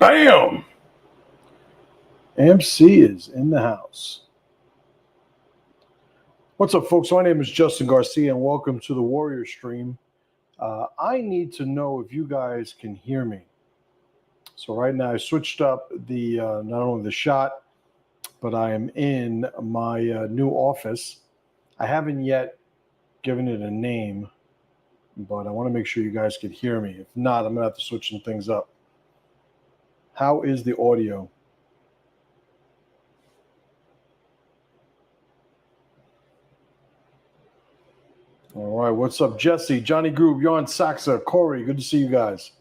Bam! MC is in the house. What's up, folks? My name is Justin Garcia, and welcome to the Warrior Stream. I need to know if you guys can hear me. So right now I switched up the not only the shot, but I am in my new office. I haven't yet given it a name, but I want to make sure you guys can hear me. If not, I'm going to have to switch some things up. How is the audio? All right, what's up, Jesse, Johnny Groove, Yarn Saxa, Corey? Good to see you guys.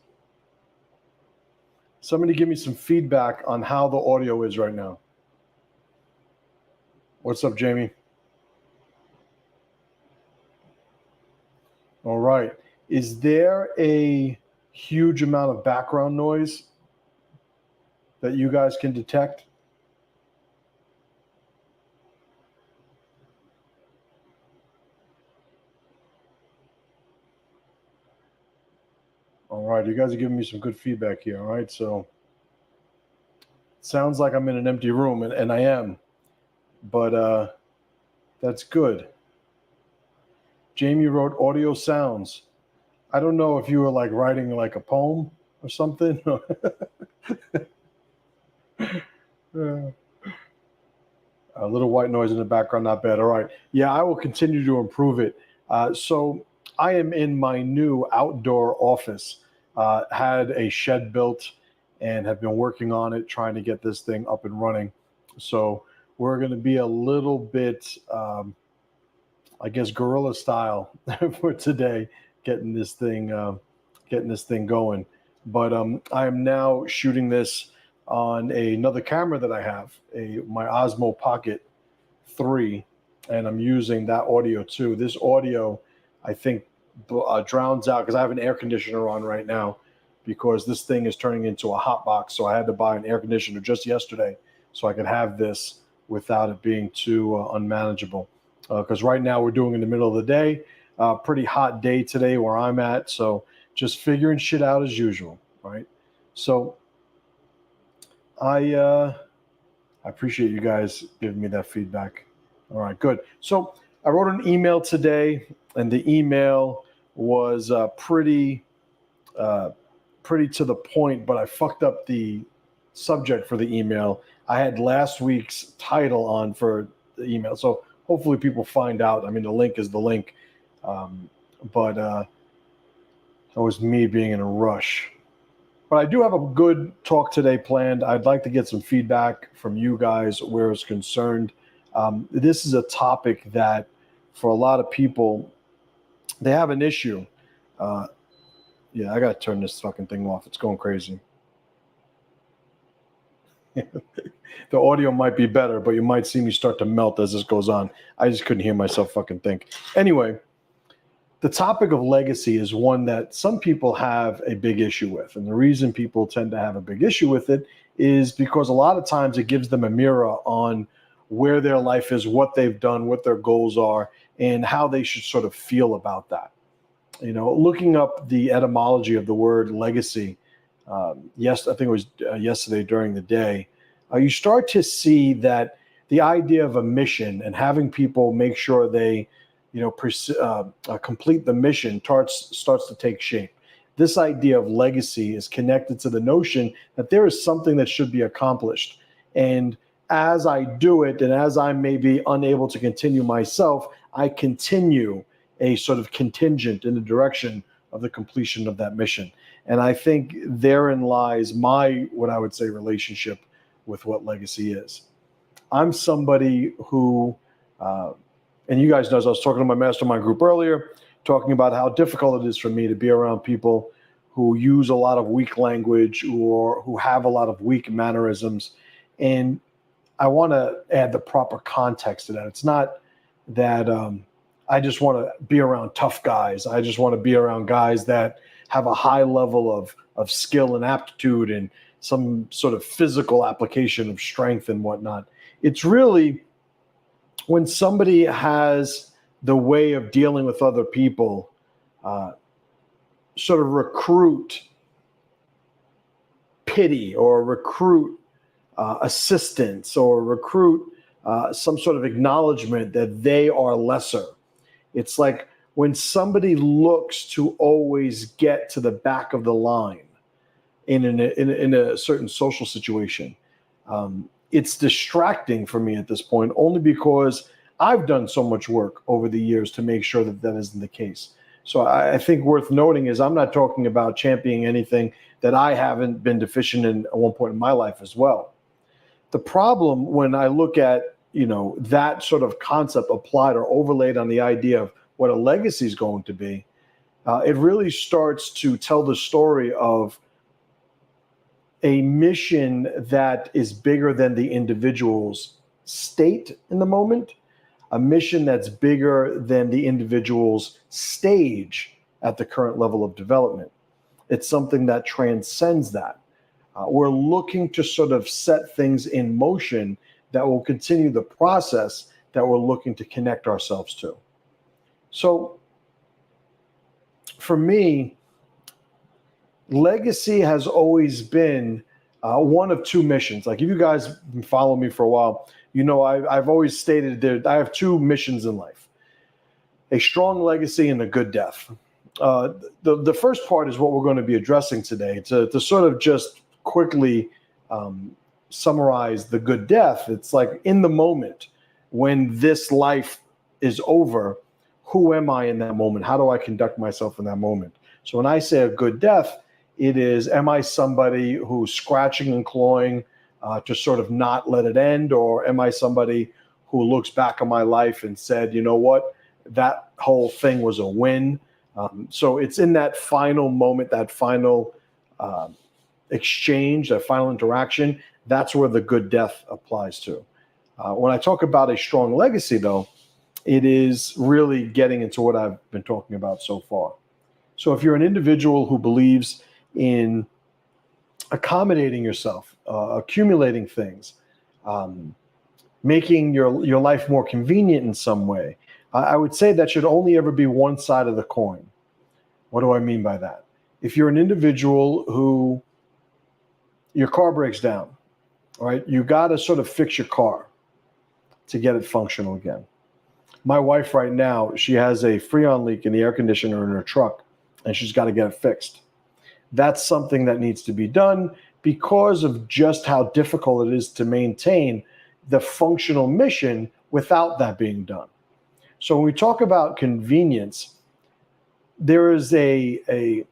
Somebody give me some feedback on how the audio is right now. What's up, Jamie? All right. Is there a huge amount of background noise that you guys can detect? All right, you guys are giving me some good feedback here. All right, so it sounds like I'm in an empty room, and I am, but that's good. Jamie wrote audio sounds. I don't know if you were like writing like a poem or something. A little white noise in the background, not bad. All right. Yeah, I will continue to improve it. So I am in my new outdoor office. Had a shed built and have been working on it, trying to get this thing up and running. So we're going to be a little bit, I guess, guerrilla style for today, getting this thing going. But I am now shooting this on another camera that I have, my Osmo Pocket 3, and I'm using that audio too. This audio, I think, drowns out because I have an air conditioner on right now because this thing is turning into a hot box. So I had to buy an air conditioner just yesterday so I could have this without it being too unmanageable. Because right now we're doing it in the middle of the day. Pretty hot day today where I'm at. So just figuring shit out as usual, right? So I appreciate you guys giving me that feedback. All right, good. So I wrote an email today, and the email was pretty to the point, but I fucked up the subject for the email. I had last week's title on for the email, so hopefully people find out. I mean, the link is the link, but that was me being in a rush. But I do have a good talk today planned. I'd like to get some feedback from you guys where it's concerned. This is a topic that, for a lot of people, they have an issue. Yeah, I got to turn this fucking thing off. It's going crazy. The audio might be better, but you might see me start to melt as this goes on. I just couldn't hear myself fucking think. Anyway, the topic of legacy is one that some people have a big issue with. And the reason people tend to have a big issue with it is because a lot of times it gives them a mirror on where their life is, what they've done, what their goals are, and how they should sort of feel about that. You know, looking up the etymology of the word legacy, yes, I think it was yesterday during the day, you start to see that the idea of a mission and having people make sure they, complete the mission starts to take shape. This idea of legacy is connected to the notion that there is something that should be accomplished. And as I do it, and as I may be unable to continue myself, I continue a sort of contingent in the direction of the completion of that mission. And I think therein lies my, what I would say, relationship with what legacy is. I'm somebody who, and you guys know, as I was talking to my mastermind group earlier, talking about how difficult it is for me to be around people who use a lot of weak language or who have a lot of weak mannerisms. And I want to add the proper context to that. It's not that I just want to be around tough guys. I just want to be around guys that have a high level of skill and aptitude and some sort of physical application of strength and whatnot. It's really when somebody has the way of dealing with other people, sort of recruit pity or recruit assistance or recruit some sort of acknowledgement that they are lesser. It's like when somebody looks to always get to the back of the line in a certain social situation. It's distracting for me at this point, only because I've done so much work over the years to make sure that that isn't the case. So I think worth noting is I'm not talking about championing anything that I haven't been deficient in at one point in my life as well. The problem when I look at, that sort of concept applied or overlaid on the idea of what a legacy is going to be, it really starts to tell the story of a mission that is bigger than the individual's state in the moment, a mission that's bigger than the individual's stage at the current level of development. It's something that transcends that. We're looking to sort of set things in motion that will continue the process that we're looking to connect ourselves to. So for me, legacy has always been one of two missions. Like if you guys follow me for a while, I've always stated that I have two missions in life: a strong legacy and a good death. The first part is what we're going to be addressing today. To sort of just quickly summarize the good death, it's like in the moment when this life is over, who am I in that moment? How do I conduct myself in that moment? So when I say a good death, it is, am I somebody who's scratching and clawing to sort of not let it end? Or am I somebody who looks back on my life and said, you know what, that whole thing was a win? So it's in that final moment, that final exchange, that final interaction, that's where the good death applies to. When I talk about a strong legacy, though, it is really getting into what I've been talking about so far. So if you're an individual who believes in accommodating yourself, accumulating things, making your life more convenient in some way, I would say that should only ever be one side of the coin. What do I mean by that? If you're an individual who your car breaks down, right? You got to sort of fix your car to get it functional again. My wife right now, she has a Freon leak in the air conditioner in her truck, and she's got to get it fixed. That's something that needs to be done because of just how difficult it is to maintain the functional mission without that being done. So when we talk about convenience, there is a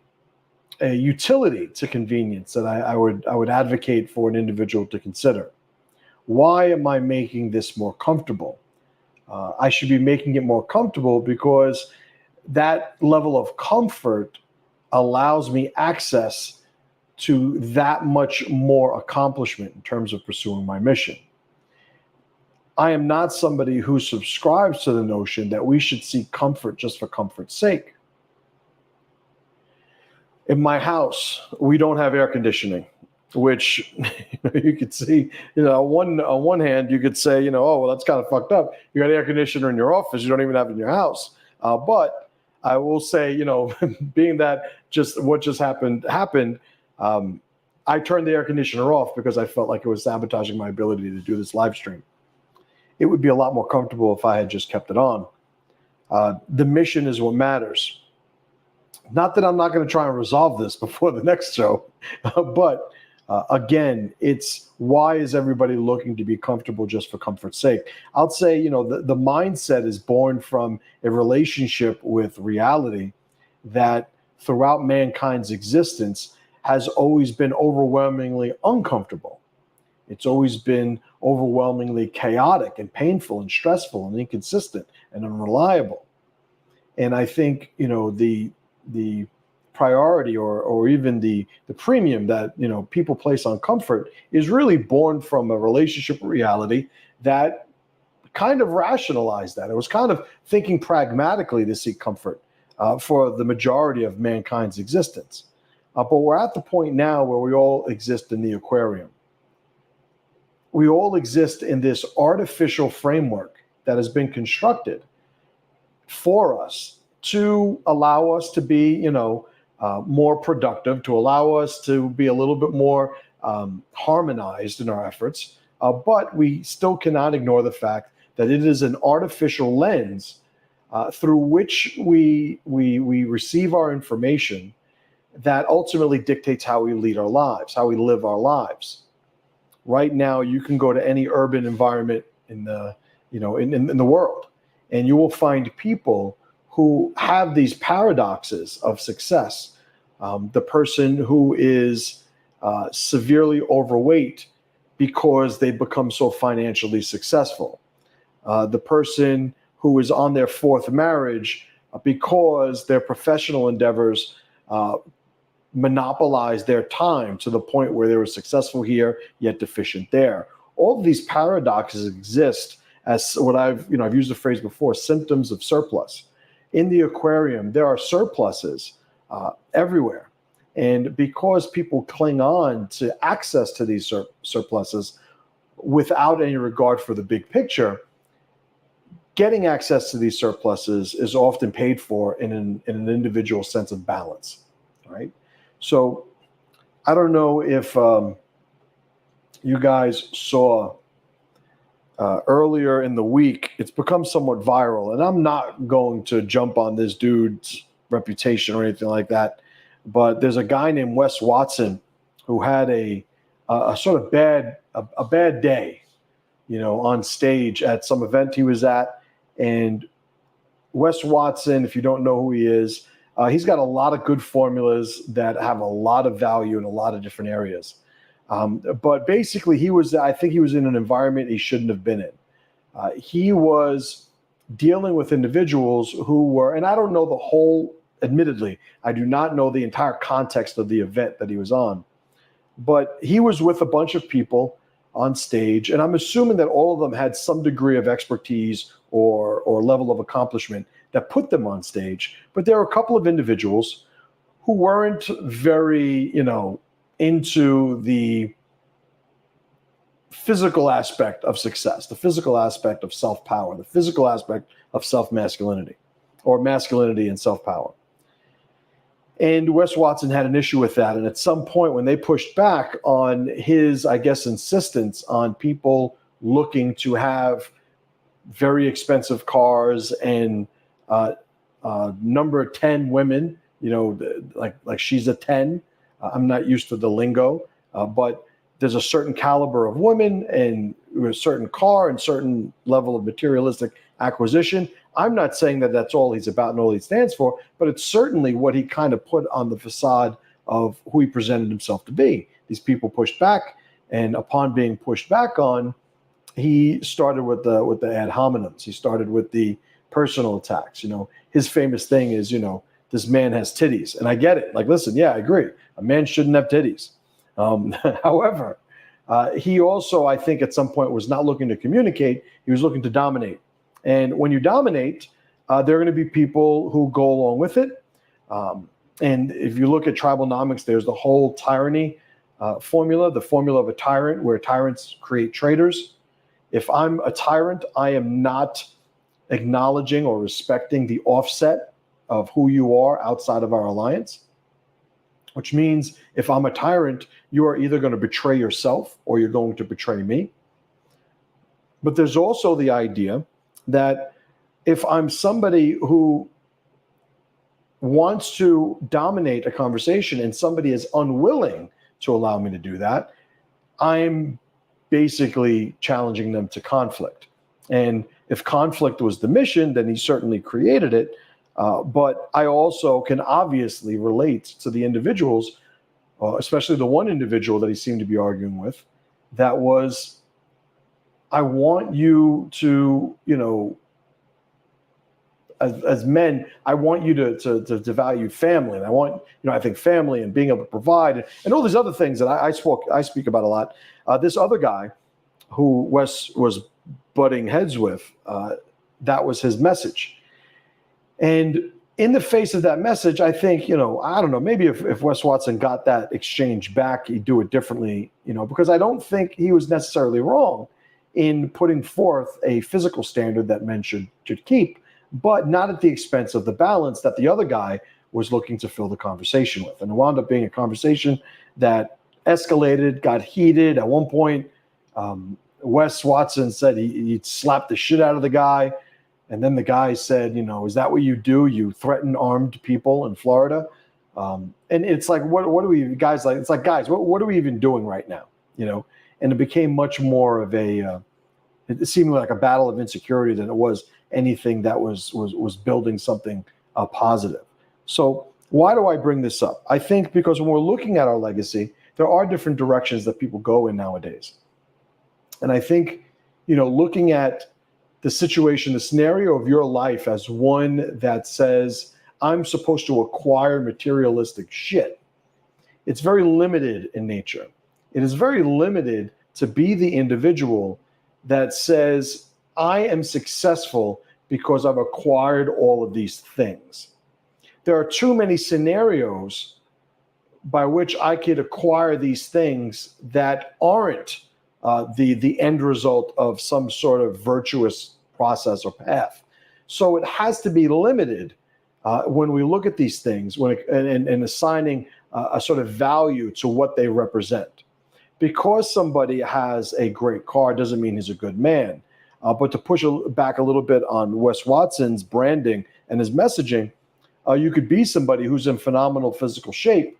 utility to convenience that I would advocate for an individual to consider. Why am I making this more comfortable? I should be making it more comfortable because that level of comfort allows me access to that much more accomplishment in terms of pursuing my mission. I am not somebody who subscribes to the notion that we should seek comfort just for comfort's sake. In my house, we don't have air conditioning, which you could see, on one hand, you could say, oh, well, that's kind of fucked up. You got an air conditioner in your office, you don't even have it in your house. But I will say, being that what just happened, I turned the air conditioner off because I felt like it was sabotaging my ability to do this live stream. It would be a lot more comfortable if I had just kept it on. The mission is what matters. Not that I'm not going to try and resolve this before the next show, but again, it's why is everybody looking to be comfortable just for comfort's sake? I'll say, the mindset is born from a relationship with reality that throughout mankind's existence has always been overwhelmingly uncomfortable. It's always been overwhelmingly chaotic and painful and stressful and inconsistent and unreliable. And I think, the priority or even the premium that people place on comfort is really born from a relationship with reality that kind of rationalized that. It was kind of thinking pragmatically to seek comfort for the majority of mankind's existence. But we're at the point now where we all exist in the aquarium. We all exist in this artificial framework that has been constructed for us to allow us to be, more productive, to allow us to be a little bit more harmonized in our efforts, but we still cannot ignore the fact that it is an artificial lens through which we receive our information that ultimately dictates how we lead our lives, how we live our lives. Right now, you can go to any urban environment in the in the world, and you will find people who have these paradoxes of success. The person who is severely overweight because they become so financially successful. The person who is on their fourth marriage because their professional endeavors monopolize their time to the point where they were successful here yet deficient there. All of these paradoxes exist as what I've used the phrase before, symptoms of surplus. In the aquarium, there are surpluses everywhere. And because people cling on to access to these surpluses without any regard for the big picture, getting access to these surpluses is often paid for in an individual sense of balance, right? So I don't know if you guys saw earlier in the week, it's become somewhat viral, and I'm not going to jump on this dude's reputation or anything like that, but there's a guy named Wes Watson who had a sort of bad day, on stage at some event he was at. And Wes Watson, if you don't know who he is, he's got a lot of good formulas that have a lot of value in a lot of different areas. But basically, I think he was in an environment he shouldn't have been in. He was dealing with individuals who were, and I don't know the whole, admittedly, I do not know the entire context of the event that he was on, but he was with a bunch of people on stage, and I'm assuming that all of them had some degree of expertise or level of accomplishment that put them on stage. But there were a couple of individuals who weren't very, into the physical aspect of success, the physical aspect of self-power, the physical aspect of self-masculinity, or masculinity and self-power. And Wes Watson had an issue with that. And at some point when they pushed back on his, I guess, insistence on people looking to have very expensive cars and number 10 women, like she's a 10. I'm not used to the lingo, but there's a certain caliber of women and a certain car and certain level of materialistic acquisition. I'm not saying that that's all he's about and all he stands for, but it's certainly what he kind of put on the facade of who he presented himself to be. These people pushed back, and upon being pushed back on, he started with the ad hominems. He started with the personal attacks. His famous thing is, this man has titties. And I get it. Like, listen, yeah, I agree. A man shouldn't have titties. However, he also, I think at some point was not looking to communicate. He was looking to dominate. And when you dominate, there are going to be people who go along with it. And if you look at tribalnomics, there's the whole tyranny formula, the formula of a tyrant, where tyrants create traitors. If I'm a tyrant, I am not acknowledging or respecting the offset of who you are outside of our alliance, which means if I'm a tyrant, you are either going to betray yourself or you're going to betray me. But there's also the idea that if I'm somebody who wants to dominate a conversation and somebody is unwilling to allow me to do that, I'm basically challenging them to conflict. And if conflict was the mission, then he certainly created it. But I also can obviously relate to the individuals, especially the one individual that he seemed to be arguing with, that was, I want you to, as men, I want you to value family. And I want, I think family and being able to provide and all these other things that I speak about a lot. This other guy who Wes was butting heads with, that was his message. And in the face of that message, I think, I don't know, maybe if Wes Watson got that exchange back, he'd do it differently, because I don't think he was necessarily wrong in putting forth a physical standard that men should keep, but not at the expense of the balance that the other guy was looking to fill the conversation with. And it wound up being a conversation that escalated, got heated. At one point, Wes Watson said he slapped the shit out of the guy. And then the guy said, is that what you do? You threaten armed people in Florida? And it's like, what are we, guys, like, it's like, guys, what are we even doing right now? And it became much more of it seemed like a battle of insecurity than it was anything that was building something positive. So why do I bring this up? I think because when we're looking at our legacy, there are different directions that people go in nowadays. And I think, looking at the situation, the scenario of your life as one that says, I'm supposed to acquire materialistic shit, it's very limited in nature. It is very limited to be the individual that says, I am successful because I've acquired all of these things. There are too many scenarios by which I could acquire these things that aren't the end result of some sort of virtuous process or path. So it has to be limited when we look at these things and assigning a sort of value to what they represent. Because somebody has a great car doesn't mean he's a good man. But to push back a little bit on Wes Watson's branding and his messaging, you could be somebody who's in phenomenal physical shape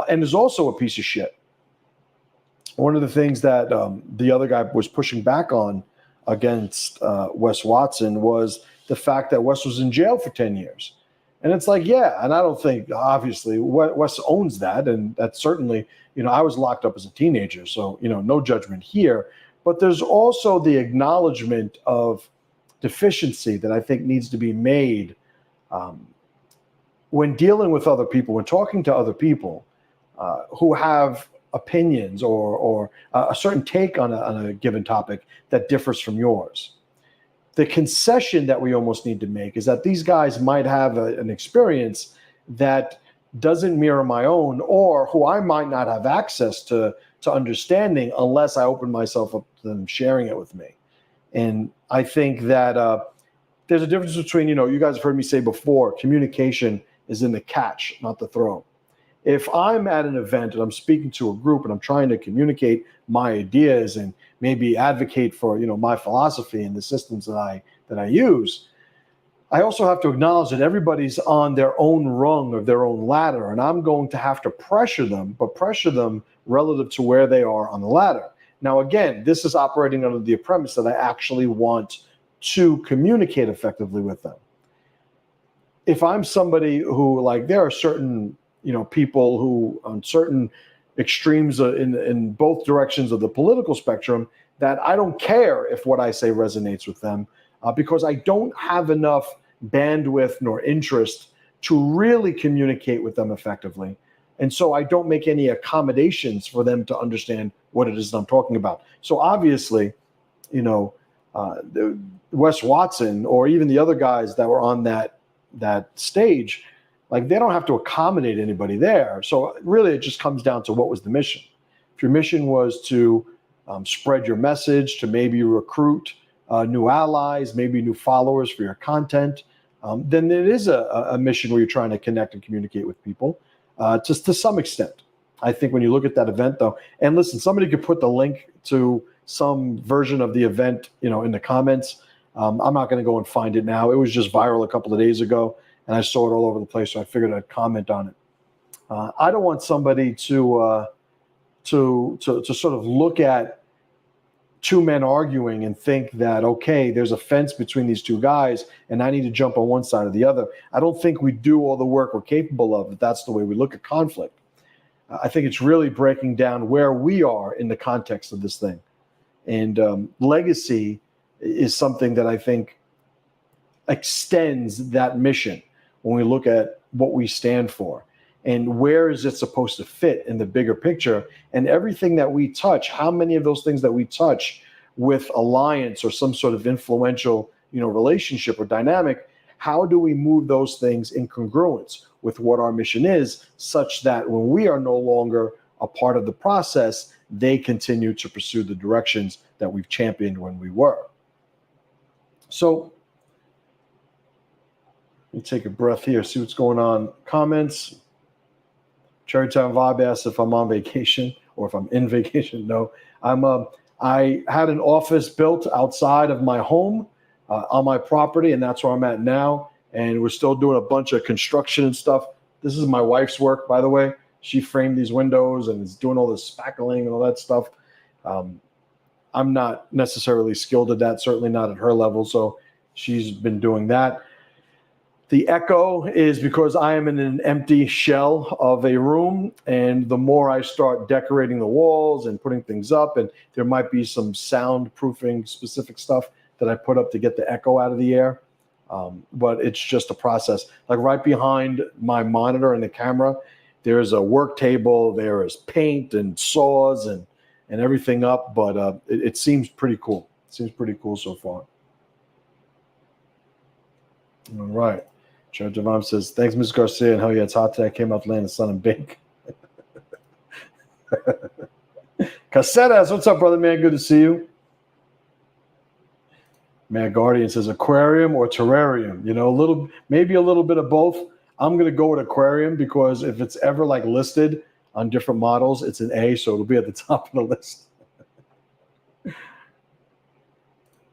and is also a piece of shit. One of the things that the other guy was pushing back on against Wes Watson was the fact that Wes was in jail for 10 years. And it's like, yeah, and I don't think, obviously, Wes owns that. And that's certainly, I was locked up as a teenager, so, no judgment here. But there's also the acknowledgement of deficiency that I think needs to be made when dealing with other people, when talking to other people who have opinions or a certain take on a given topic that differs from yours. The concession that we almost need to make is that these guys might have an experience that doesn't mirror my own, or who I might not have access to understanding unless I open myself up to them sharing it with me. And I think that there's a difference between, you guys have heard me say before, communication is in the catch, not the throw. If I'm at an event and I'm speaking to a group and I'm trying to communicate my ideas and maybe advocate for, my philosophy and the systems that I use, I also have to acknowledge that everybody's on their own rung of their own ladder, and I'm going to have to pressure them relative to where they are on the ladder. Now, again, this is operating under the premise that I actually want to communicate effectively with them. If I'm somebody who, there are certain people who on certain extremes in both directions of the political spectrum that I don't care if what I say resonates with them because I don't have enough bandwidth nor interest to really communicate with them effectively. And so I don't make any accommodations for them to understand what it is that I'm talking about. So obviously, Wes Watson or even the other guys that were on that stage, they don't have to accommodate anybody there. So really, it just comes down to what was the mission. If your mission was to spread your message, to maybe recruit new allies, maybe new followers for your content, then it is a mission where you're trying to connect and communicate with people just to some extent. I think when you look at that event, though, and listen, somebody could put the link to some version of the event, in the comments. I'm not going to go and find it now. It was just viral a couple of days ago. And I saw it all over the place, so I figured I'd comment on it. I don't want somebody to sort of look at two men arguing and think that, okay, there's a fence between these two guys, and I need to jump on one side or the other. I don't think we do all the work we're capable of if that's the way we look at conflict. I think it's really breaking down where we are in the context of this thing. And legacy is something that I think extends that mission. When we look at what we stand for and where is it supposed to fit in the bigger picture, and everything that we touch, how many of those things that we touch with alliance or some sort of influential, relationship or dynamic, how do we move those things in congruence with what our mission is, such that when we are no longer a part of the process, they continue to pursue the directions that we've championed when we were. So, let me take a breath here, see what's going on. Comments. Cherrytown Vibe asks if I'm on vacation. or if I'm in vacation. No, I had an office built outside of my home on my property, and that's where I'm at now. And we're still doing a bunch of construction and stuff. This is my wife's work, by the way. She framed these windows and is doing all this spackling and all that stuff. I'm not necessarily skilled at that, certainly not at her level. So she's been doing that. The echo is because I am in an empty shell of a room, and the more I start decorating the walls and putting things up, and there might be some soundproofing specific stuff that I put up to get the echo out of the air. But it's just a process. Like right behind my monitor and the camera, there's a work table, there is paint and saws and everything up, but it seems pretty cool. It seems pretty cool so far. All right. Judge Avam says, thanks, Ms. Garcia. And hell yeah, it's hot today. I came out to lay in the sun and bake. Casetas, what's up, brother, man? Good to see you. Mad Guardian says aquarium or terrarium. You know, maybe a little bit of both. I'm going to go with aquarium because if it's ever like listed on different models, it's an A, so it'll be at the top of the list.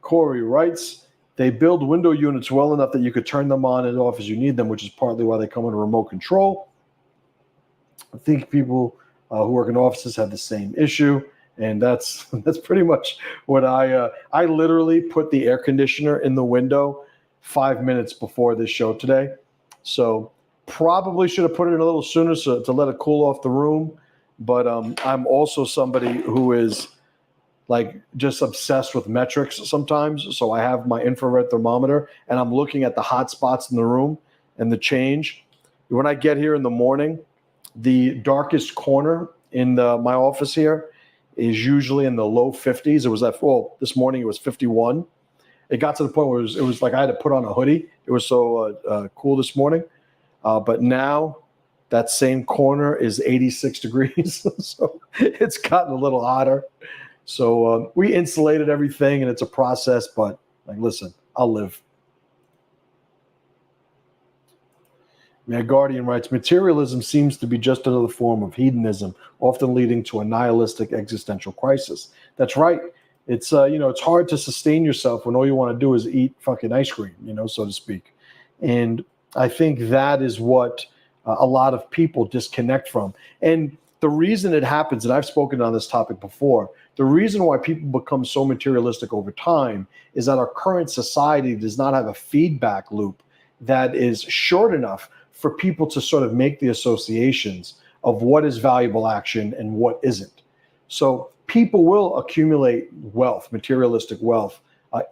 Corey writes, they build window units well enough that you could turn them on and off as you need them, which is partly why they come with a remote control. I think people who work in offices have the same issue, and that's pretty much what I literally put the air conditioner in the window 5 minutes before this show today. So probably should have put it in a little sooner to let it cool off the room. But I'm also somebody who is like just obsessed with metrics sometimes. So I have my infrared thermometer and I'm looking at the hot spots in the room and the change. When I get here in the morning, the darkest corner in my office here is usually in the low 50s. It was this morning it was 51. It got to the point where it was like I had to put on a hoodie. It was so cool this morning. But now that same corner is 86 degrees. So it's gotten a little hotter. So we insulated everything, and it's a process. But like, listen, I'll live. Mad Guardian writes, materialism seems to be just another form of hedonism, often leading to a nihilistic existential crisis. That's right. It's it's hard to sustain yourself when all you want to do is eat fucking ice cream, so to speak. And I think that is what a lot of people disconnect from. And the reason it happens, and I've spoken on this topic before, the reason why people become so materialistic over time is that our current society does not have a feedback loop that is short enough for people to sort of make the associations of what is valuable action and what isn't. So people will accumulate wealth, materialistic wealth,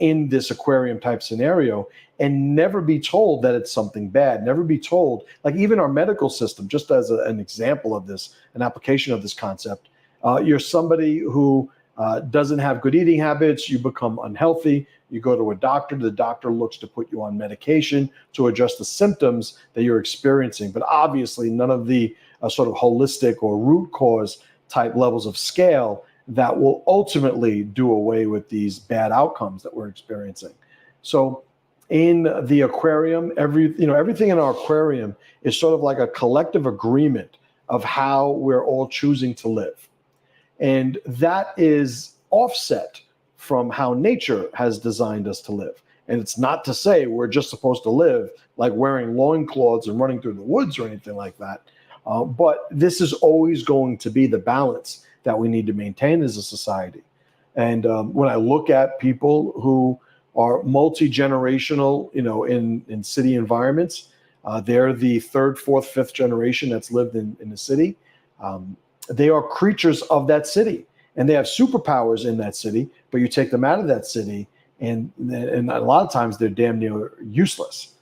in this aquarium type scenario and never be told that it's something bad, never be told, like even our medical system, just as an example of this, an application of this concept, you're somebody who doesn't have good eating habits, you become unhealthy, you go to a doctor, the doctor looks to put you on medication to address the symptoms that you're experiencing. But obviously none of the sort of holistic or root cause type levels of scale that will ultimately do away with these bad outcomes that we're experiencing. So in the aquarium, everything in our aquarium is sort of like a collective agreement of how we're all choosing to live. And that is offset from how nature has designed us to live. And it's not to say we're just supposed to live like wearing loincloths and running through the woods or anything like that. But this is always going to be the balance that we need to maintain as a society. And when I look at people who are multi-generational, in city environments, they're the third, fourth, fifth generation that's lived in the city. They are creatures of that city and they have superpowers in that city, but you take them out of that city and a lot of times they're damn near useless,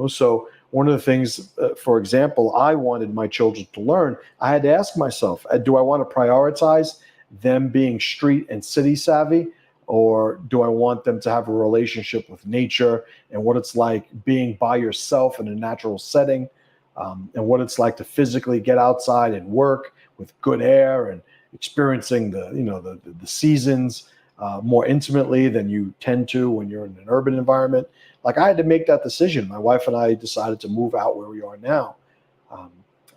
So one of the things, for example, I wanted my children to learn, I had to ask myself, do I want to prioritize them being street and city savvy, or do I want them to have a relationship with nature and what it's like being by yourself in a natural setting, and what it's like to physically get outside and work with good air and experiencing the seasons more intimately than you tend to when you're in an urban environment. Like I had to make that decision. My wife and I decided to move out where we are now.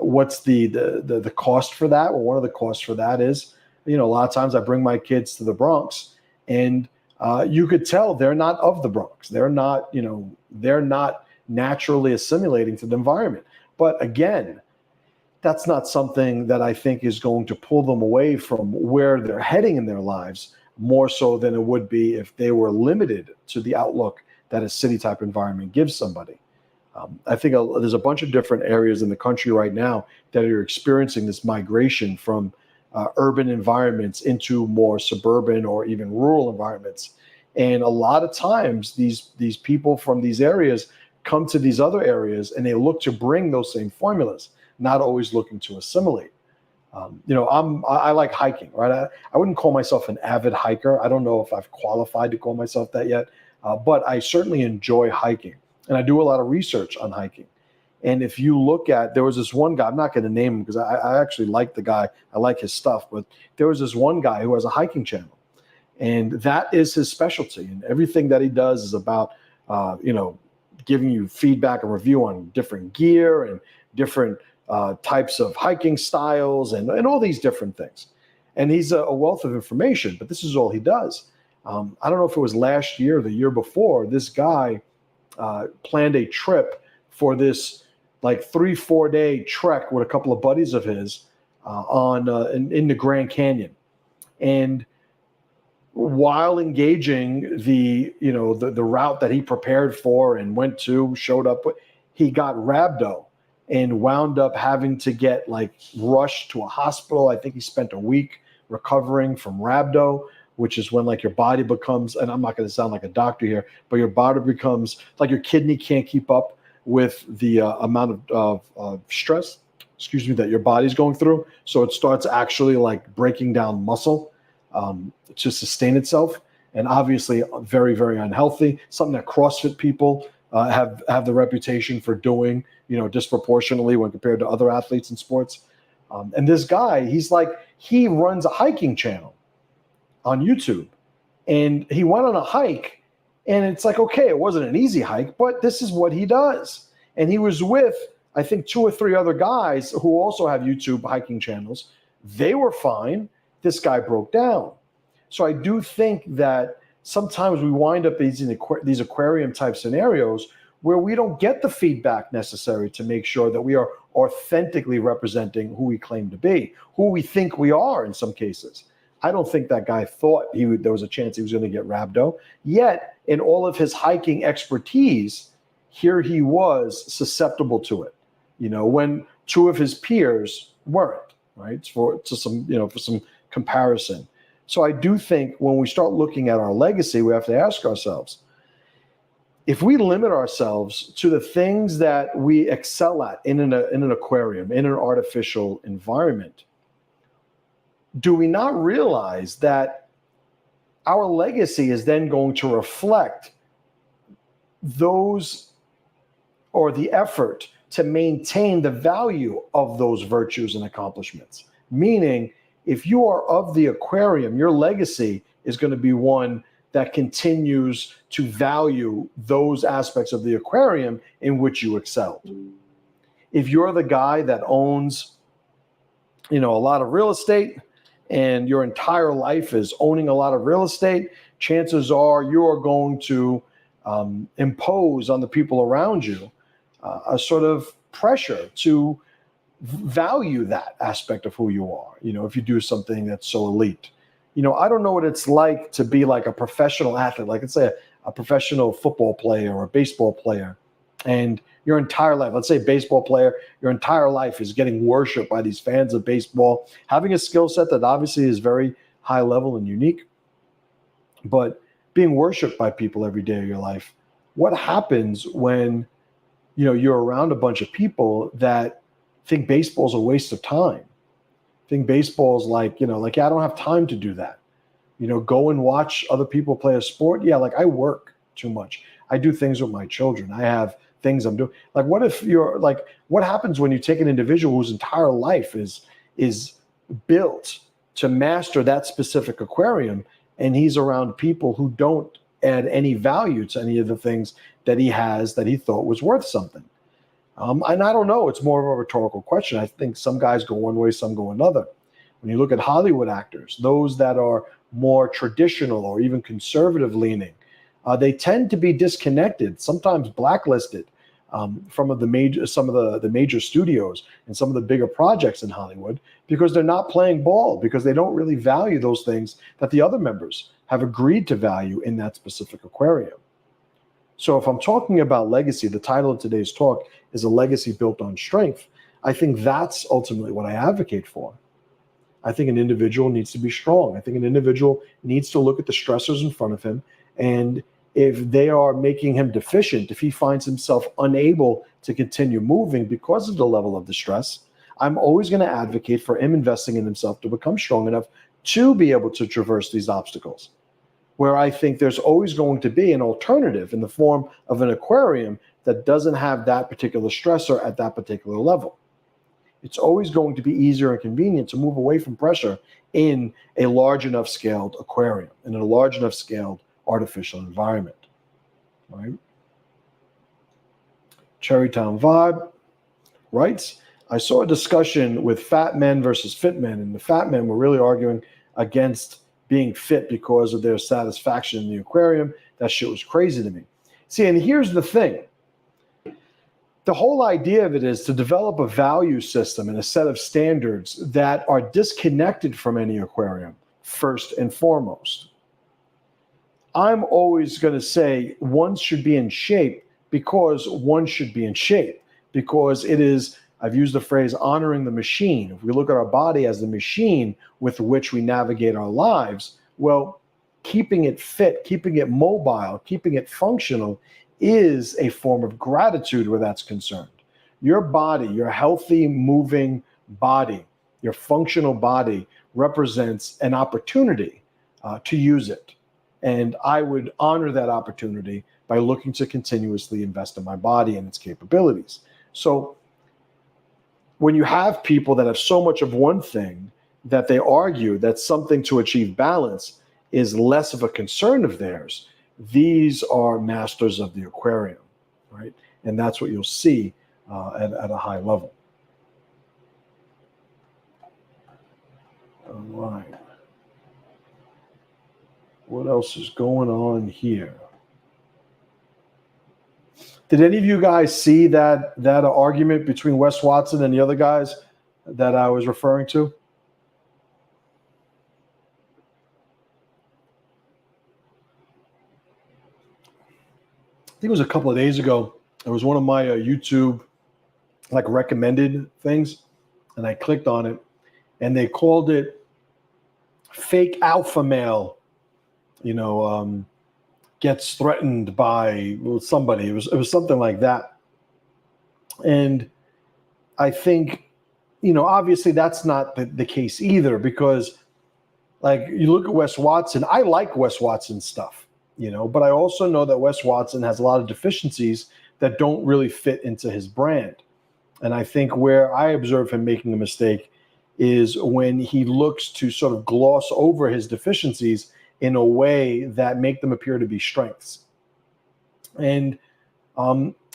what's the cost for that? Well, one of the costs for that is, a lot of times I bring my kids to the Bronx, and you could tell they're not of the Bronx. They're not naturally assimilating to the environment. But again, that's not something that I think is going to pull them away from where they're heading in their lives, more so than it would be if they were limited to the outlook that a city type environment gives somebody. I think there's a bunch of different areas in the country right now that are experiencing this migration from urban environments into more suburban or even rural environments. And a lot of times these people from these areas come to these other areas and they look to bring those same formulas, not always looking to assimilate. I like hiking, right? I wouldn't call myself an avid hiker. I don't know if I've qualified to call myself that yet, but I certainly enjoy hiking. And I do a lot of research on hiking. And if you look at, there was this one guy, I'm not going to name him because I actually like the guy. I like his stuff. But there was this one guy who has a hiking channel. And that is his specialty. And everything that he does is about, giving you feedback and review on different gear and different types of hiking styles and all these different things. And he's a wealth of information, but this is all he does. I don't know if it was last year or the year before, this guy planned a trip for this like 3-4 day trek with a couple of buddies of his in the Grand Canyon. And while engaging the route that he prepared for and showed up, he got rhabdo and wound up having to get rushed to a hospital. I think he spent a week recovering from rhabdo, which is when your body becomes, and I'm not going to sound like a doctor here, but your body becomes your kidney can't keep up with the amount of stress, that your body's going through. So it starts actually breaking down muscle to sustain itself. And obviously very, very unhealthy, something that CrossFit people have the reputation for doing, disproportionately when compared to other athletes in sports. And this guy, he runs a hiking channel on YouTube, and he went on a hike, and it's okay, it wasn't an easy hike, but this is what he does. And he was with, I think, 2 or 3 other guys who also have YouTube hiking channels. They were fine. This guy broke down. So I do think that sometimes we wind up in these aquarium type scenarios where we don't get the feedback necessary to make sure that we are authentically representing who we claim to be, who we think we are in some cases. I don't think that guy thought there was a chance he was going to get rhabdo. Yet, in all of his hiking expertise, here he was susceptible to it. When 2 of his peers weren't, right? For some comparison. So I do think when we start looking at our legacy, we have to ask ourselves, if we limit ourselves to the things that we excel at in an aquarium, in an artificial environment, do we not realize that our legacy is then going to reflect those, or the effort to maintain the value of those virtues and accomplishments? Meaning, if you are of the aquarium, your legacy is going to be one that continues to value those aspects of the aquarium in which you excelled. If you're the guy that owns, a lot of real estate, and your entire life is owning a lot of real estate, chances are you are going to impose on the people around you a sort of pressure to value that aspect of who you are, if you do something that's so elite. I don't know what it's like to be a professional athlete, let's say a professional football player or a baseball player, and your entire life, let's say baseball player, your entire life is getting worshiped by these fans of baseball, having a skill set that obviously is very high level and unique, but being worshiped by people every day of your life. What happens when, you're around a bunch of people that think baseball is a waste of time? Think baseball is I don't have time to do that. Go and watch other people play a sport. Yeah, I work too much. I do things with my children. I have things I'm doing. What if you're what happens when you take an individual whose entire life is built to master that specific aquarium, and he's around people who don't add any value to any of the things that he has that he thought was worth something? And I don't know, it's more of a rhetorical question. I think some guys go one way, some go another. When you look at Hollywood actors, those that are more traditional or even conservative leaning, they tend to be disconnected, sometimes blacklisted from some of the major studios and some of the bigger projects in Hollywood, because they're not playing ball, because they don't really value those things that the other members have agreed to value in that specific aquarium. So if I'm talking about legacy, the title of today's talk is A Legacy Built on Strength. I think that's ultimately what I advocate for. I think an individual needs to be strong. I think an individual needs to look at the stressors in front of him, and if they are making him deficient, if he finds himself unable to continue moving because of the level of the stress, I'm always going to advocate for him investing in himself to become strong enough to be able to traverse these obstacles. Where I think there's always going to be an alternative in the form of an aquarium that doesn't have that particular stressor at that particular level. It's always going to be easier and convenient to move away from pressure in a large enough scaled aquarium, in a large enough scaled artificial environment, right? Cherrytown Vibe writes, I saw a discussion with fat men versus fit men, and the fat men were really arguing against being fit because of their satisfaction in the aquarium. That shit was crazy to me. See, and here's the thing. The whole idea of it is to develop a value system and a set of standards that are disconnected from any aquarium, first and foremost. I'm always going to say one should be in shape because one should be in shape, because it is, I've used the phrase, honoring the machine. If we look at our body as the machine with which we navigate our lives, well, keeping it fit, keeping it mobile, keeping it functional is a form of gratitude where that's concerned. Your body, your healthy, moving body, your functional body represents an opportunity to use it. And I would honor that opportunity by looking to continuously invest in my body and its capabilities. So when you have people that have so much of one thing that they argue that something to achieve balance is less of a concern of theirs, these are masters of the aquarium, right? And that's what you'll see at a high level. All right. What else is going on here? Did any of you guys see that argument between Wes Watson and the other guys that I was referring to? I think it was a couple of days ago. It was one of my YouTube recommended things, and I clicked on it, and they called it fake alpha male, gets threatened by somebody. It was something like that. And I think, obviously that's not the case either, because you look at Wes Watson, I like Wes Watson's stuff, but I also know that Wes Watson has a lot of deficiencies that don't really fit into his brand. And I think where I observe him making a mistake is when he looks to sort of gloss over his deficiencies in a way that make them appear to be strengths. And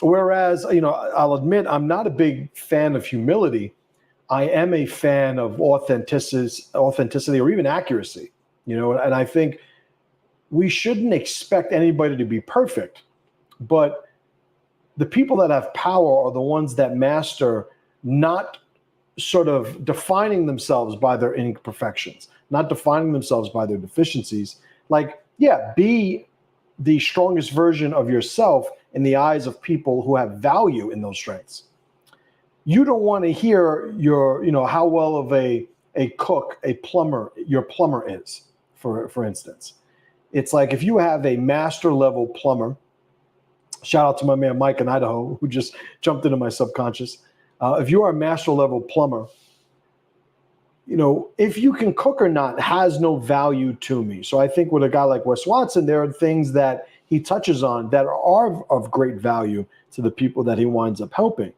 whereas, I'll admit I'm not a big fan of humility. I am a fan of authenticity or even accuracy, and I think we shouldn't expect anybody to be perfect, but the people that have power are the ones that master not sort of defining themselves by their imperfections, not defining themselves by their deficiencies. Be the strongest version of yourself in the eyes of people who have value in those strengths. You don't want to hear how well of a cook, a plumber, your plumber is, for instance. It's like if you have a master level plumber, shout out to my man Mike in Idaho, who just jumped into my subconscious. If you are a master level plumber, if you can cook or not has no value to me. So I think with a guy like Wes Watson, there are things that he touches on that are of great value to the people that he winds up helping.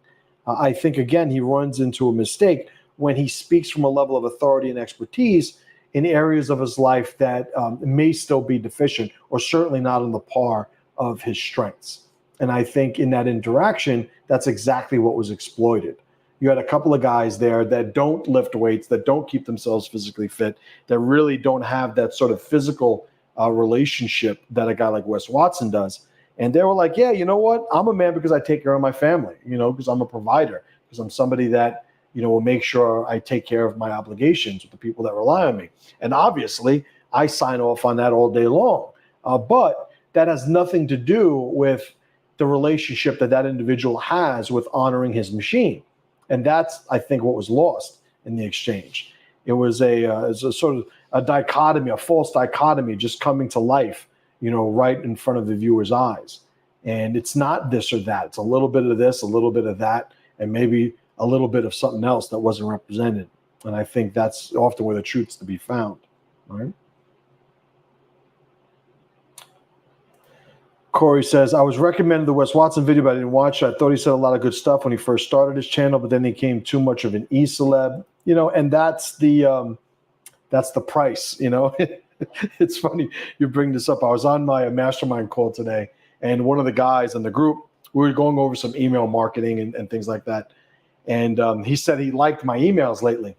I think, again, he runs into a mistake when he speaks from a level of authority and expertise in areas of his life that may still be deficient or certainly not on the par of his strengths. And I think in that interaction, that's exactly what was exploited. You had a couple of guys there that don't lift weights, that don't keep themselves physically fit, that really don't have that sort of physical relationship that a guy like Wes Watson does. And they were like, yeah, you know what? I'm a man because I take care of my family, because I'm a provider, because I'm somebody that, will make sure I take care of my obligations with the people that rely on me. And obviously, I sign off on that all day long. But that has nothing to do with the relationship that individual has with honoring his machine. And that's, I think, what was lost in the exchange. It was a sort of a dichotomy, a false dichotomy just coming to life, right in front of the viewer's eyes. And it's not this or that. It's a little bit of this, a little bit of that, and maybe a little bit of something else that wasn't represented. And I think that's often where the truth's to be found, right? Corey says, I was recommended the Wes Watson video, but I didn't watch it. I thought he said a lot of good stuff when he first started his channel, but then he became too much of an e-celeb, and that's the price, It's funny you bring this up. I was on my mastermind call today, and one of the guys in the group, we were going over some email marketing and things like that. And he said he liked my emails lately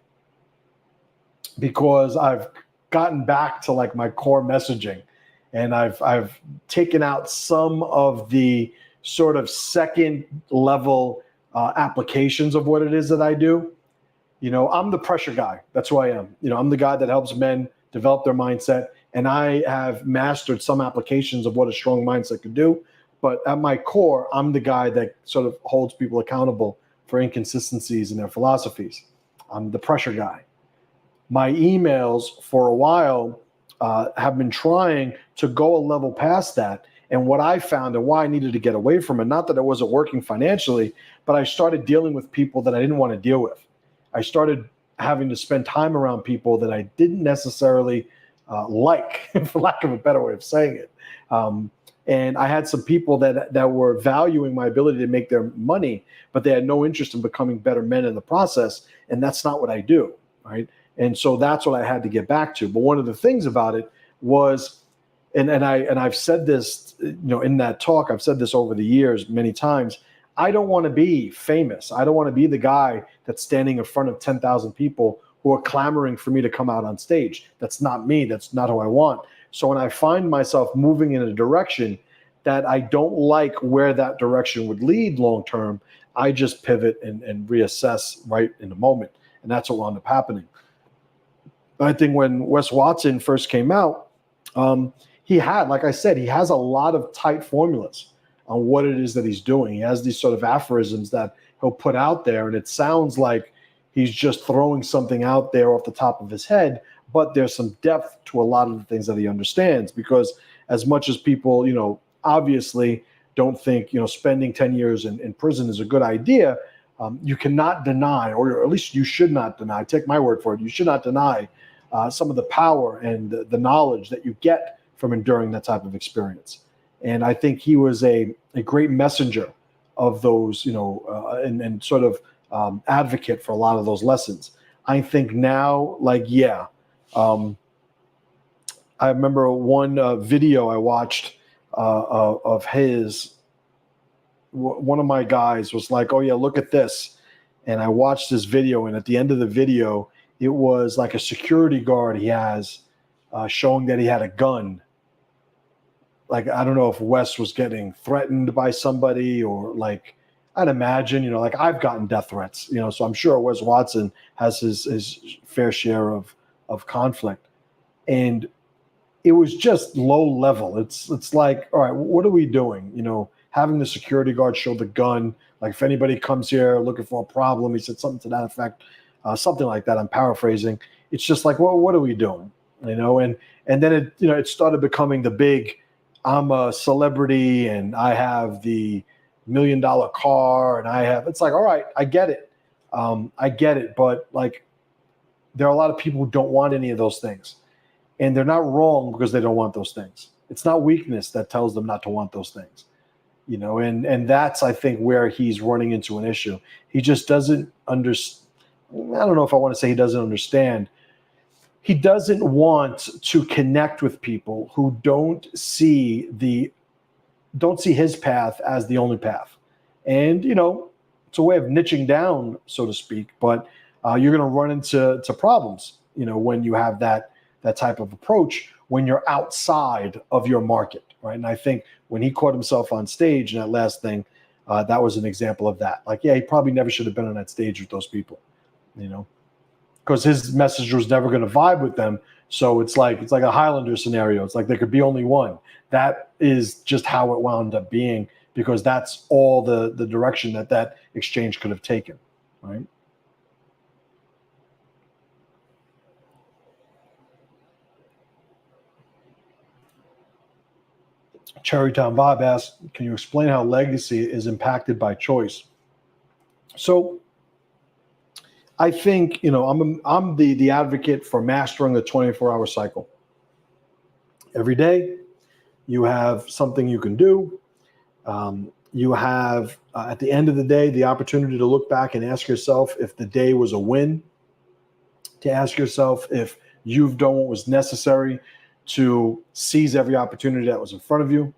because I've gotten back to like my core messaging. And I've taken out some of the sort of second level applications of what it is that I do. I'm the pressure guy. That's who I am. I'm the guy that helps men develop their mindset. And I have mastered some applications of what a strong mindset could do. But at my core, I'm the guy that sort of holds people accountable for inconsistencies in their philosophies. I'm the pressure guy. My emails for a while have been trying to go a level past that. And what I found and why I needed to get away from it, not that it wasn't working financially, but I started dealing with people that I didn't want to deal with. I started having to spend time around people that I didn't necessarily like, for lack of a better way of saying it. And I had some people that were valuing my ability to make their money, but they had no interest in becoming better men in the process. And that's not what I do, right? And so that's what I had to get back to. But one of the things about it was, and I've said this, in that talk, I've said this over the years many times, I don't want to be famous. I don't want to be the guy that's standing in front of 10,000 people who are clamoring for me to come out on stage. That's not me. That's not who I want. So when I find myself moving in a direction that I don't like where that direction would lead long term, I just pivot and reassess right in the moment. And that's what wound up happening. I think when Wes Watson first came out, he had, like I said, he has a lot of tight formulas on what it is that he's doing. He has these sort of aphorisms that he'll put out there, and it sounds like he's just throwing something out there off the top of his head, but there's some depth to a lot of the things that he understands, because as much as people, obviously don't think, spending 10 years in prison is a good idea, you cannot deny, or at least you should not deny, take my word for it, you should not deny some of the power and the knowledge that you get from enduring that type of experience. And I think he was a great messenger of those, and sort of advocate for a lot of those lessons. I think now, I remember one video I watched of his. One of my guys was like, "Oh yeah, look at this," and I watched this video, and at the end of the video, it was like a security guard he has showing that he had a gun. Like, I don't know if Wes was getting threatened by somebody, or like, I'd imagine, like I've gotten death threats, so I'm sure Wes Watson has his fair share of conflict. And it was just low level. It's like, all right, what are we doing? Having the security guard show the gun, like if anybody comes here looking for a problem, he said something to that effect, something like that. I'm paraphrasing. It's just like, well, what are we doing? And then it started becoming the big, I'm a celebrity and I have the $1 million car and it's like, all right, I get it. But like, there are a lot of people who don't want any of those things, and they're not wrong because they don't want those things. It's not weakness that tells them not to want those things, and that's, I think, where he's running into an issue. He just doesn't understand. I don't know if I want to say he doesn't understand. He doesn't want to connect with people who don't see the don't see his path as the only path. And, it's a way of niching down, so to speak, but you're going to run into problems, when you have that type of approach, when you're outside of your market, right? And I think when he caught himself on stage in that last thing, that was an example of that. Like, yeah, he probably never should have been on that stage with those people, because his message was never going to vibe with them. So it's like a Highlander scenario. It's like there could be only one. That is just how it wound up being, because that's all the direction that exchange could have taken, right? Cherrytown Bob asks, can you explain how legacy is impacted by choice? So I think, I'm the advocate for mastering the 24-hour cycle. Every day you have something you can do. You have, at the end of the day, the opportunity to look back and ask yourself if the day was a win, to ask yourself if you've done what was necessary to seize every opportunity that was in front of you.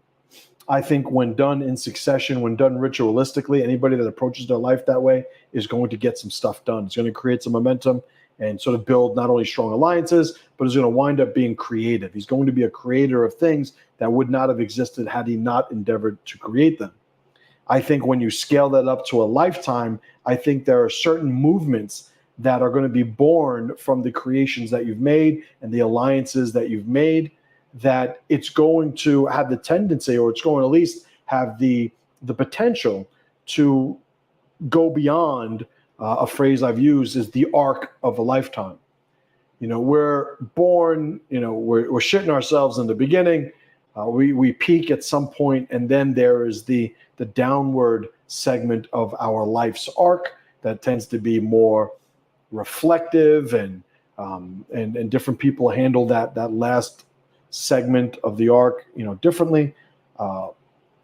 I think when done in succession, when done ritualistically, anybody that approaches their life that way is going to get some stuff done. It's going to create some momentum and sort of build not only strong alliances, but is going to wind up being creative. He's going to be a creator of things that would not have existed had he not endeavored to create them. I think when you scale that up to a lifetime, I think there are certain movements that are going to be born from the creations that you've made and the alliances that you've made, that it's going to have the tendency, or it's going to at least have the potential to go beyond a phrase I've used is the arc of a lifetime. We're born, we're shitting ourselves in the beginning. We peak at some point, and then there is the downward segment of our life's arc that tends to be more reflective, and different people handle that last segment of the arc, differently.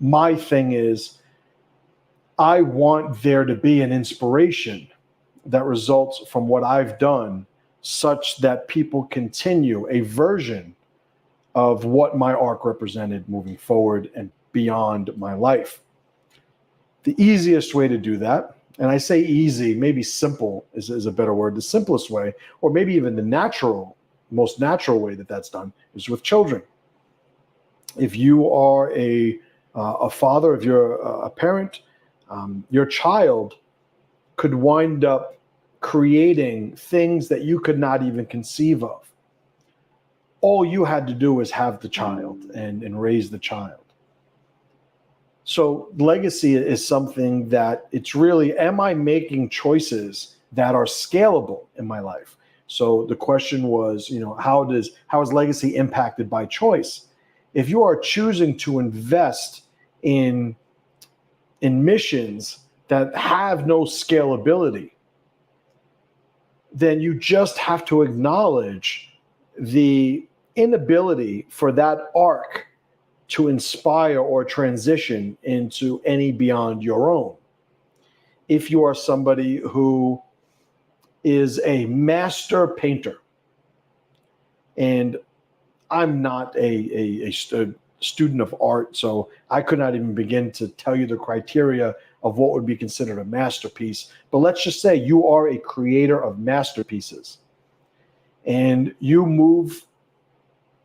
My thing is, I want there to be an inspiration that results from what I've done, such that people continue a version of what my arc represented moving forward and beyond my life. The easiest way to do that, and I say easy, maybe simple is a better word, the simplest way, or maybe even the most natural way that's done, is with children. If you are a father, if you're a parent, your child could wind up creating things that you could not even conceive of. All you had to do was have the child and raise the child. So legacy is something that it's really, am I making choices that are scalable in my life? So the question was, how is legacy impacted by choice? If you are choosing to invest in missions that have no scalability, then you just have to acknowledge the inability for that arc to inspire or transition into any beyond your own. If you are somebody who is a master painter, and I'm not a student of art, so I could not even begin to tell you the criteria of what would be considered a masterpiece. But let's just say you are a creator of masterpieces, and you move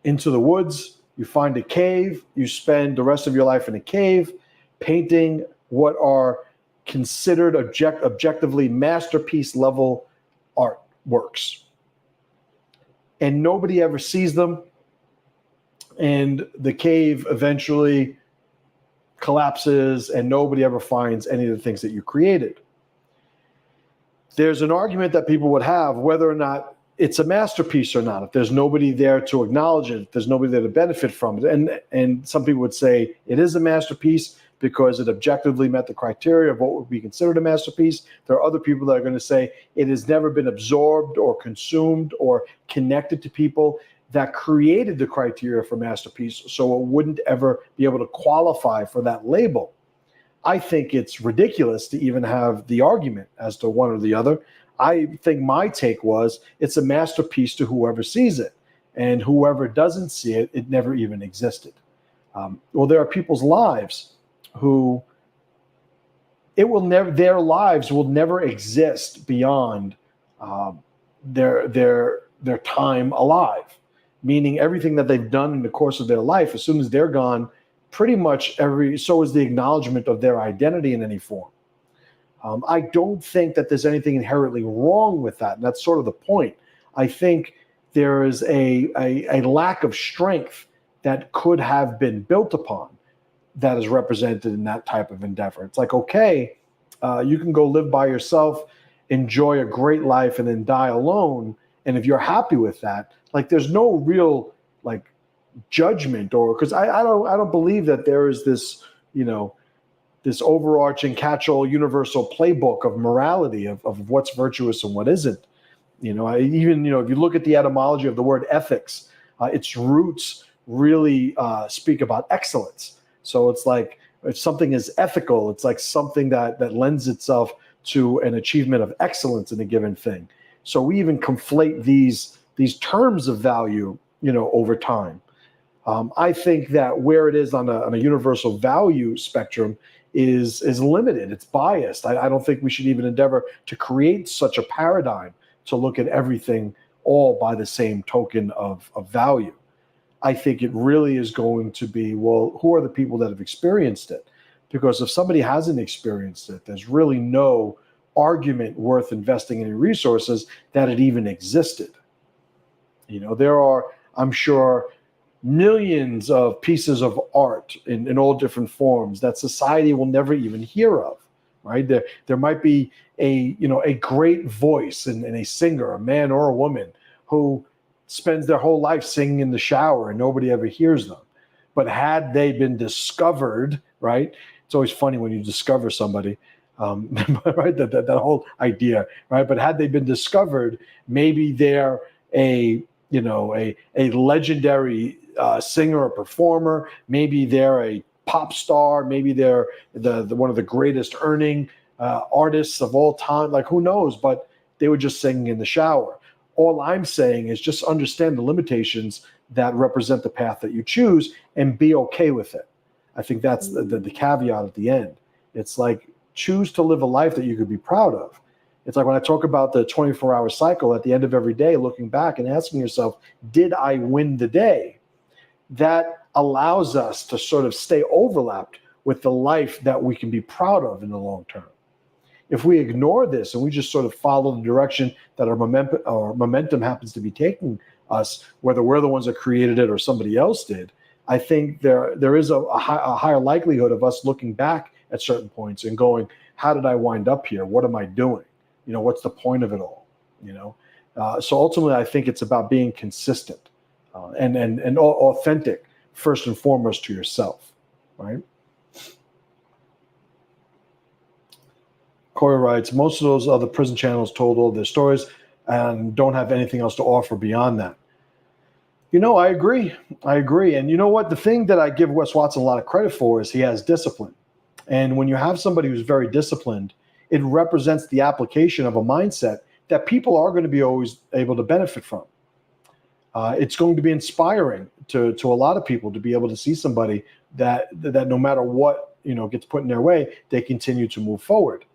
into the woods, you find a cave, you spend the rest of your life in a cave painting what are considered objectively masterpiece level artworks. And nobody ever sees them, and the cave eventually collapses and nobody ever finds any of the things that you created. There's an argument that people would have whether or not it's a masterpiece or not, if there's nobody there to acknowledge it, if there's nobody there to benefit from it. And some people would say it is a masterpiece because it objectively met the criteria of what would be considered a masterpiece. There are other people that are going to say it has never been absorbed or consumed or connected to people that created the criteria for masterpiece, so it wouldn't ever be able to qualify for that label. I think it's ridiculous to even have the argument as to one or the other. I think my take was it's a masterpiece to whoever sees it, and whoever doesn't see it, it never even existed. Well, there are people's lives who their lives will never exist beyond their time alive, meaning everything that they've done in the course of their life, as soon as they're gone, pretty much so is the acknowledgement of their identity in any form. I don't think that there's anything inherently wrong with that, and that's sort of the point. I think there is a lack of strength that could have been built upon that is represented in that type of endeavor. It's like, okay, you can go live by yourself, enjoy a great life, and then die alone. And if you're happy with that, like, there's no real like judgment, or because I don't believe that there is this, this overarching catch-all universal playbook of morality of what's virtuous and what isn't. If you look at the etymology of the word ethics, its roots really speak about excellence. So it's like, if something is ethical, it's like something that lends itself to an achievement of excellence in a given thing. So we even conflate these terms of value, over time. I think that where it is on a universal value spectrum is limited. It's biased. I don't think we should even endeavor to create such a paradigm to look at everything all by the same token of value. I think it really is going to be, well, who are the people that have experienced it? Because if somebody hasn't experienced it, there's really no argument worth investing any resources that it even existed. There are, I'm sure, millions of pieces of art in all different forms that society will never even hear of, right? There might be a great voice and a singer, a man or a woman, who spends their whole life singing in the shower and nobody ever hears them. But had they been discovered, right? It's always funny when you discover somebody, right? That whole idea, right? But had they been discovered, maybe they're a legendary singer or performer. Maybe they're a pop star. Maybe they're the one of the greatest earning artists of all time. Like, who knows? But they were just singing in the shower. All I'm saying is just understand the limitations that represent the path that you choose and be okay with it. I think that's the caveat at the end. It's like, choose to live a life that you could be proud of. It's like when I talk about the 24-hour cycle, at the end of every day, looking back and asking yourself, did I win the day? That allows us to sort of stay overlapped with the life that we can be proud of in the long term. If we ignore this and we just sort of follow the direction that our momentum happens to be taking us, whether we're the ones that created it or somebody else did, I think there is a higher likelihood of us looking back at certain points and going, how did I wind up here? What am I doing? What's the point of it all? So ultimately, I think it's about being consistent and authentic, first and foremost, to yourself, right? Corey writes, most of those other prison channels told all their stories and don't have anything else to offer beyond that. I agree. And you know what? The thing that I give Wes Watson a lot of credit for is he has discipline. And when you have somebody who's very disciplined, it represents the application of a mindset that people are going to be always able to benefit from. It's going to be inspiring to a lot of people to be able to see somebody that no matter what gets put in their way, they continue to move forward.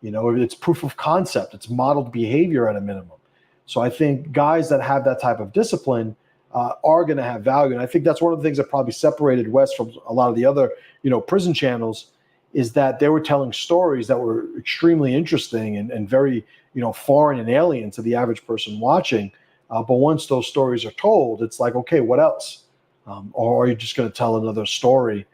It's proof of concept. It's modeled behavior at a minimum. So I think guys that have that type of discipline are going to have value. And I think that's one of the things that probably separated Wes from a lot of the other, prison channels, is that they were telling stories that were extremely interesting and very, foreign and alien to the average person watching. But once those stories are told, it's like, okay, what else? Or are you just going to tell another story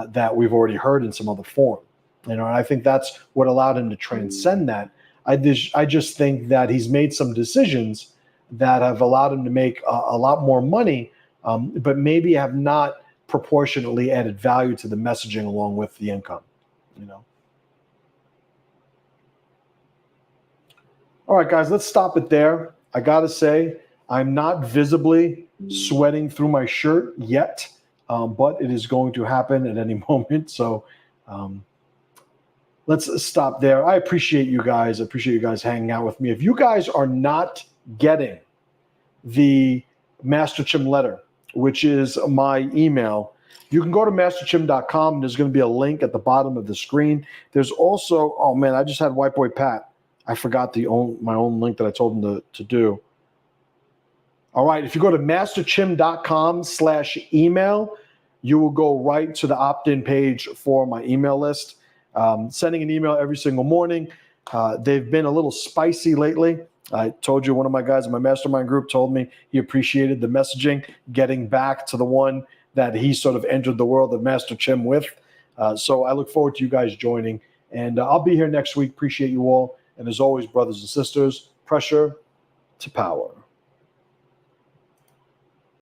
that we've already heard in some other form? And I think that's what allowed him to transcend that. I just think that he's made some decisions that have allowed him to make a lot more money, but maybe have not proportionately added value to the messaging along with the income. All right, guys, let's stop it there. I got to say, I'm not visibly sweating through my shirt yet, but it is going to happen at any moment. So let's stop there. I appreciate you guys. I appreciate you guys hanging out with me. If you guys are not getting the Master Chim letter, which is my email You can go to masterchim.com. There's going to be a link at the bottom of the screen. There's also, oh man, I just had White Boy Pat. I forgot my own link that I told him to do. All right, if you go to masterchim.com/email, you will go right to the opt-in page for my email list. Sending an email every single morning. They've been a little spicy lately. I told you one of my guys in my mastermind group told me he appreciated the messaging, getting back to the one that he sort of entered the world of Master Chim with. So I look forward to you guys joining. And I'll be here next week. Appreciate you all. And as always, brothers and sisters, pressure to power.